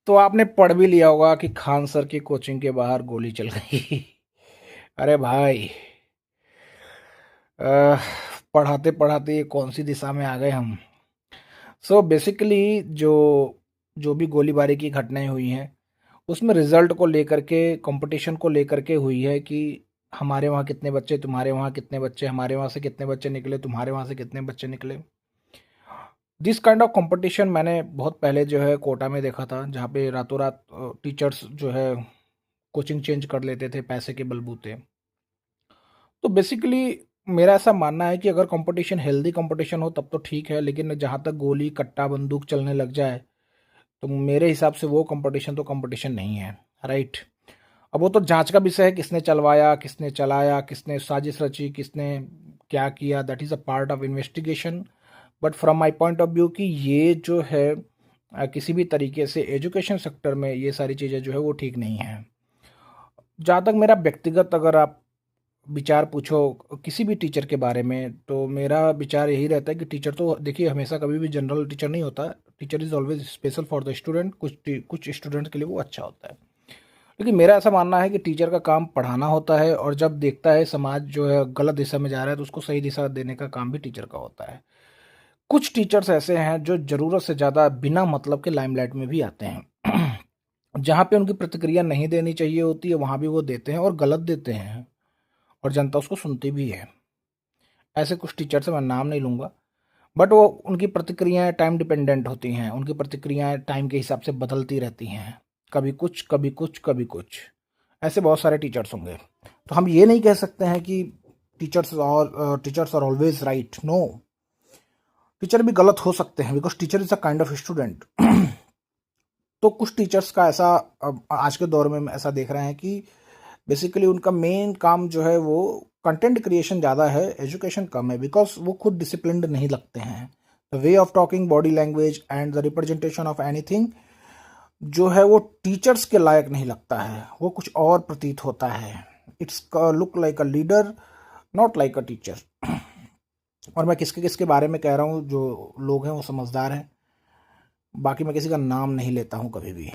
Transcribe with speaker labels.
Speaker 1: तो आपने पढ़ भी लिया होगा कि खान सर की कोचिंग के बाहर गोली चल गई। अरे भाई, पढ़ाते पढ़ाते ये कौन सी दिशा में आ गए हम। सो बेसिकली जो जो भी गोलीबारी की घटनाएं हुई हैं उसमें रिजल्ट को लेकर के, कंपटीशन को लेकर के हुई है कि हमारे वहाँ कितने बच्चे, तुम्हारे वहाँ कितने बच्चे, हमारे वहाँ से कितने बच्चे निकले, तुम्हारे वहाँ से कितने बच्चे निकले। दिस काइंड ऑफ कंपटीशन मैंने बहुत पहले जो है कोटा में देखा था, जहाँ पे रातों रात टीचर्स जो है कोचिंग चेंज कर लेते थे पैसे के बलबूते। तो बेसिकली मेरा ऐसा मानना है कि अगर कंपटीशन हेल्दी कंपटीशन हो तब तो ठीक है, लेकिन जहाँ तक गोली कट्टा बंदूक चलने लग जाए तो मेरे हिसाब से वो कंपटीशन तो कंपटीशन नहीं है। राइट। अब वो तो जांच का विषय है, किसने चलवाया, किसने चलाया, किसने साजिश रची, किसने क्या किया, that is a part of investigation. But from my point of view कि ये जो है किसी भी तरीके से एजुकेशन सेक्टर में ये सारी चीज़ें जो है वो ठीक नहीं है। जहाँ तक मेरा व्यक्तिगत अगर आप विचार पूछो किसी भी टीचर के बारे में, तो मेरा विचार यही रहता है कि टीचर तो देखिए हमेशा कभी भी जनरल टीचर नहीं होता। Teacher is always special for the student. कुछ स्टूडेंट के लिए वो अच्छा होता है। लेकिन मेरा ऐसा मानना है कि टीचर का काम पढ़ाना होता है, और जब देखता है समाज जो है गलत दिशा में जा रहा है तो उसको सही दिशा देने का काम भी टीचर का होता है। कुछ टीचर्स ऐसे हैं जो ज़रूरत से ज़्यादा बिना मतलब के लाइमलाइट में भी आते हैं। जहाँ पे उनकी प्रतिक्रिया नहीं देनी चाहिए होती है वहाँ भी वो देते हैं, और गलत देते हैं, और जनता उसको सुनती भी है। ऐसे कुछ टीचर्स हैं, मैं नाम नहीं लूँगा, बट वो उनकी प्रतिक्रियाएं टाइम डिपेंडेंट होती हैं, उनकी प्रतिक्रियाएं टाइम के हिसाब से बदलती रहती हैं। कभी कुछ, कभी कुछ, कभी कुछ। ऐसे बहुत सारे टीचर्स होंगे। तो हम ये नहीं कह सकते हैं कि teachers are always right. No, teacher भी गलत हो सकते हैं, because teacher is a kind of student. तो कुछ टीचर्स का ऐसा आज के दौर में हम ऐसा देख रहे हैं कि बेसिकली उनका मेन काम जो है वो कंटेंट क्रिएशन ज़्यादा है, एजुकेशन कम है, बिकॉज वो खुद डिसिप्लिन्ड नहीं लगते हैं। The way of talking, body language and the representation of anything जो है वो टीचर्स के लायक नहीं लगता है, वो कुछ और प्रतीत होता है। It's look like a leader, not like a teacher. और मैं किसके किसके बारे में कह रहा हूँ, जो लोग हैं वो समझदार हैं, बाकी मैं किसी का नाम नहीं लेता हूँ कभी भी।